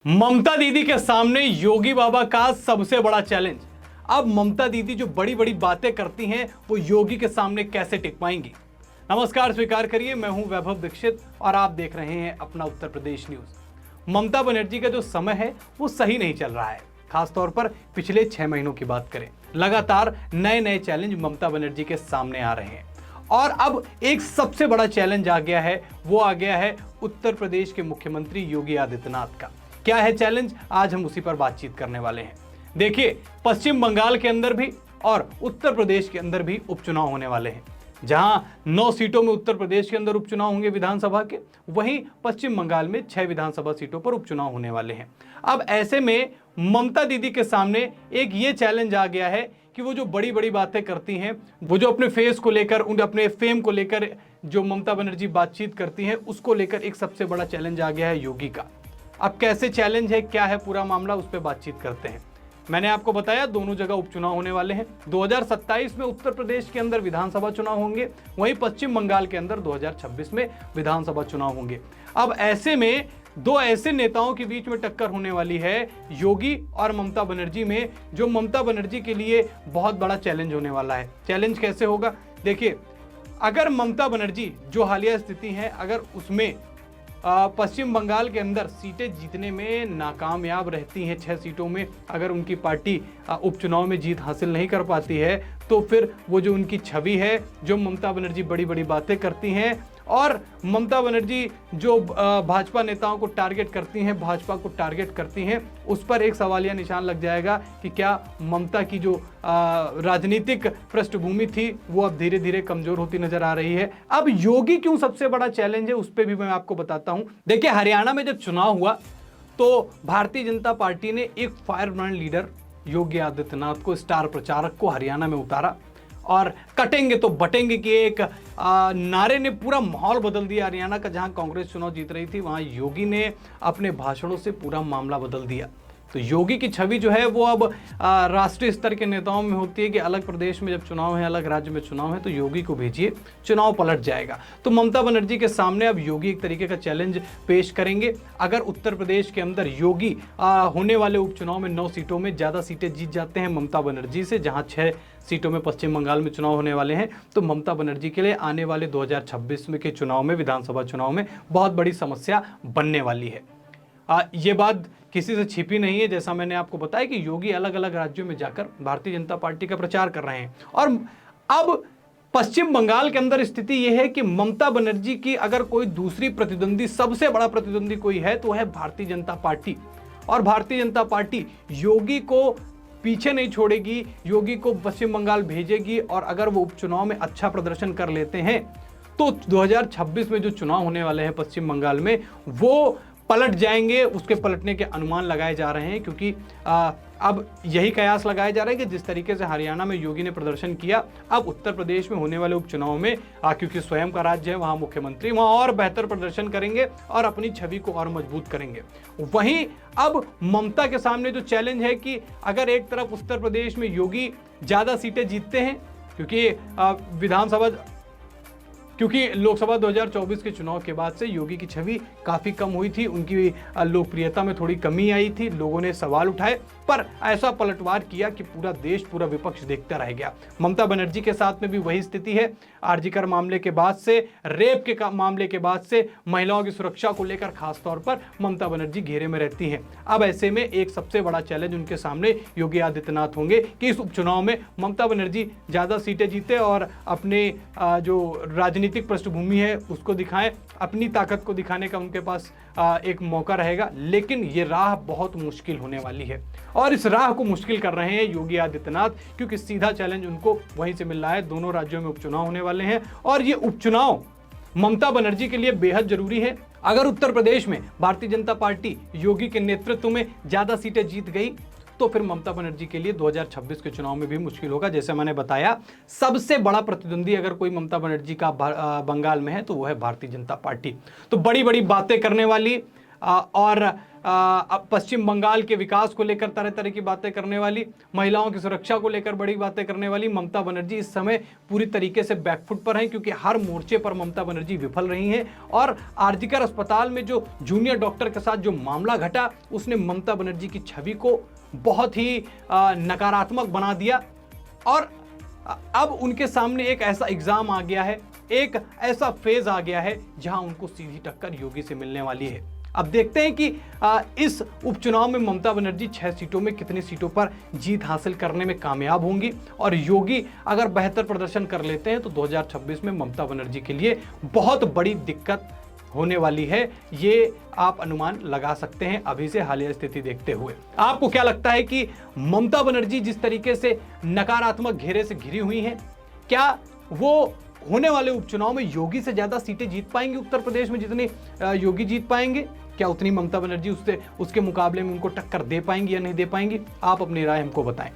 ममता दीदी के सामने योगी बाबा का सबसे बड़ा चैलेंज। अब ममता दीदी जो बड़ी बड़ी बातें करती हैं वो योगी के सामने कैसे टिक पाएंगी। नमस्कार, स्वीकार करिए, मैं हूं वैभव दीक्षित और आप देख रहे हैं अपना उत्तर प्रदेश न्यूज। ममता बनर्जी का जो समय है वो सही नहीं चल रहा है। खासतौर पर पिछले 6 महीनों की बात करें, लगातार नए नए चैलेंज ममता बनर्जी के सामने आ रहे हैं और अब एक सबसे बड़ा चैलेंज आ गया है, वो आ गया है उत्तर प्रदेश के मुख्यमंत्री योगी आदित्यनाथ का। क्या है चैलेंज, आज हम उसी पर बातचीत करने वाले हैं। देखिए, पश्चिम बंगाल के अंदर भी और उत्तर प्रदेश के अंदर भी उपचुनाव होने वाले हैं। जहां 9 सीटों में उत्तर प्रदेश के अंदर उपचुनाव होंगे विधानसभा के, वहीं पश्चिम बंगाल में 6 विधानसभा सीटों पर उपचुनाव होने वाले हैं। अब ऐसे में ममता दीदी के सामने एक ये चैलेंज आ गया है कि वो जो बड़ी बड़ी बातें करती हैं, वो जो अपने फेस को लेकर, उन अपने फेम को लेकर जो ममता बनर्जी बातचीत करती हैं, उसको लेकर एक सबसे बड़ा चैलेंज आ गया है योगी का। अब कैसे चैलेंज है, क्या है पूरा मामला, उस पर बातचीत करते हैं। मैंने आपको बताया दोनों जगह उपचुनाव होने वाले हैं। 2027 में उत्तर प्रदेश के अंदर विधानसभा चुनाव होंगे, वहीं पश्चिम बंगाल के अंदर 2026 में विधानसभा चुनाव होंगे। अब ऐसे में दो ऐसे नेताओं के बीच में टक्कर होने वाली है योगी और ममता बनर्जी में, जो ममता बनर्जी के लिए बहुत बड़ा चैलेंज होने वाला है। चैलेंज कैसे होगा, देखिए, अगर ममता बनर्जी जो हालिया स्थिति है, अगर उसमें पश्चिम बंगाल के अंदर सीटें जीतने में नाकामयाब रहती हैं, 6 सीटों में अगर उनकी पार्टी उपचुनाव में जीत हासिल नहीं कर पाती है, तो फिर वो जो उनकी छवि है, जो ममता बनर्जी बड़ी बड़ी बातें करती हैं और ममता बनर्जी जो भाजपा नेताओं को टारगेट करती हैं, भाजपा को टारगेट करती हैं, उस पर एक सवालिया निशान लग जाएगा कि क्या ममता की जो राजनीतिक पृष्ठभूमि थी वो अब धीरे धीरे कमजोर होती नजर आ रही है। अब योगी क्यों सबसे बड़ा चैलेंज है, उस पर भी मैं आपको बताता हूं। देखिए, हरियाणा में जब चुनाव हुआ तो भारतीय जनता पार्टी ने एक फायरब्रांड लीडर योगी आदित्यनाथ को, स्टार प्रचारक को हरियाणा में उतारा और कटेंगे तो बटेंगे कि एक नारे ने पूरा माहौल बदल दिया हरियाणा का। जहां कांग्रेस चुनाव जीत रही थी, वहां योगी ने अपने भाषणों से पूरा मामला बदल दिया। तो योगी की छवि जो है वो अब राष्ट्रीय स्तर के नेताओं में होती है कि अलग प्रदेश में जब चुनाव है, अलग राज्य में चुनाव है, तो योगी को भेजिए, चुनाव पलट जाएगा। तो ममता बनर्जी के सामने अब योगी एक तरीके का चैलेंज पेश करेंगे। अगर उत्तर प्रदेश के अंदर योगी होने वाले उपचुनाव में 9 सीटों में ज़्यादा सीटें जीत जाते हैं ममता बनर्जी से, जहाँ 6 सीटों में पश्चिम बंगाल में चुनाव होने वाले हैं, तो ममता बनर्जी के लिए आने वाले 2026 में के चुनाव में, विधानसभा चुनाव में बहुत बड़ी समस्या बनने वाली है। ये बात किसी से छिपी नहीं है। जैसा मैंने आपको बताया कि योगी अलग अलग राज्यों में जाकर भारतीय जनता पार्टी का प्रचार कर रहे हैं और अब पश्चिम बंगाल के अंदर स्थिति यह है कि ममता बनर्जी की अगर कोई दूसरी प्रतिद्वंदी, सबसे बड़ा प्रतिद्वंदी कोई है तो है भारतीय जनता पार्टी। और भारतीय जनता पार्टी योगी को पीछे नहीं छोड़ेगी, योगी को पश्चिम बंगाल भेजेगी और अगर वो उपचुनाव में अच्छा प्रदर्शन कर लेते हैं तो 2026 में जो चुनाव होने वाले हैं पश्चिम बंगाल में, वो पलट जाएंगे। उसके पलटने के अनुमान लगाए जा रहे हैं, क्योंकि अब यही कयास लगाए जा रहे हैं कि जिस तरीके से हरियाणा में योगी ने प्रदर्शन किया, अब उत्तर प्रदेश में होने वाले उपचुनाव में क्योंकि स्वयं का राज्य है, वहां मुख्यमंत्री वहां और बेहतर प्रदर्शन करेंगे और अपनी छवि को और मजबूत करेंगे। वहीं अब ममता के सामने जो चैलेंज है कि अगर एक तरफ उत्तर प्रदेश में योगी ज्यादा सीटें जीतते हैं, क्योंकि लोकसभा 2024 के चुनाव के बाद से योगी की छवि काफ़ी कम हुई थी, उनकी लोकप्रियता में थोड़ी कमी आई थी, लोगों ने सवाल उठाए, पर ऐसा पलटवार किया कि पूरा देश, पूरा विपक्ष देखता रह गया। ममता बनर्जी के साथ में भी वही स्थिति है। आरजीकर मामले के बाद से, रेप के मामले के बाद से महिलाओं की सुरक्षा को लेकर खासतौर पर ममता बनर्जी घेरे में रहती हैं। अब ऐसे में एक सबसे बड़ा चैलेंज उनके सामने योगी आदित्यनाथ होंगे कि इस उपचुनाव में ममता बनर्जी ज़्यादा सीटें जीते और अपने जो राजनीतिक पृष्ठभूमि है उसको दिखाएं, अपनी ताकत को दिखाने का उनके पास एक मौका रहेगा। लेकिन ये राह बहुत मुश्किल होने वाली है और इस राह को मुश्किल कर रहे हैं योगी आदित्यनाथ, क्योंकि सीधा चैलेंज उनको वहीं से मिल रहा है। दोनों राज्यों में उपचुनाव होने वाले हैं और ये उपचुनाव ममता बनर्जी के लिए बेहद जरूरी है। अगर उत्तर प्रदेश में भारतीय जनता पार्टी योगी के नेतृत्व में ज्यादा सीटें जीत गई तो फिर ममता बनर्जी के लिए 2026 के चुनाव में भी मुश्किल होगा। जैसे मैंने बताया, सबसे बड़ा प्रतिद्वंदी अगर कोई ममता बनर्जी का बंगाल में है तो वो है भारतीय जनता पार्टी। तो बड़ी बड़ी बातें करने वाली और अब पश्चिम बंगाल के विकास को लेकर तरह तरह की बातें करने वाली, महिलाओं की सुरक्षा को लेकर बड़ी बातें करने वाली ममता बनर्जी इस समय पूरी तरीके से बैकफुट पर हैं, क्योंकि हर मोर्चे पर ममता बनर्जी विफल रही हैं। और आरजीकर अस्पताल में जो जूनियर डॉक्टर के साथ जो मामला घटा, उसने ममता बनर्जी की छवि को बहुत ही नकारात्मक बना दिया। और अब उनके सामने एक ऐसा एग्जाम आ गया है, एक ऐसा फेज आ गया है जहां उनको सीधी टक्कर योगी से मिलने वाली है। अब देखते हैं कि इस उपचुनाव में ममता बनर्जी 6 सीटों में कितनी सीटों पर जीत हासिल करने में कामयाब होंगी, और योगी अगर बेहतर प्रदर्शन कर लेते हैं तो 2026 में ममता बनर्जी के लिए बहुत बड़ी दिक्कत होने वाली है। ये आप अनुमान लगा सकते हैं अभी से हालिया स्थिति देखते हुए। आपको क्या लगता है कि ममता बनर्जी जिस तरीके से नकारात्मक घेरे से घिरी हुई हैं, क्या वो होने वाले उपचुनाव में योगी से ज्यादा सीटें जीत पाएंगे? उत्तर प्रदेश में जितनी योगी जीत पाएंगे, क्या उतनी ममता बनर्जी उसके मुकाबले में उनको टक्कर दे पाएंगी या नहीं दे पाएंगी? आप अपनी राय हमको बताएं।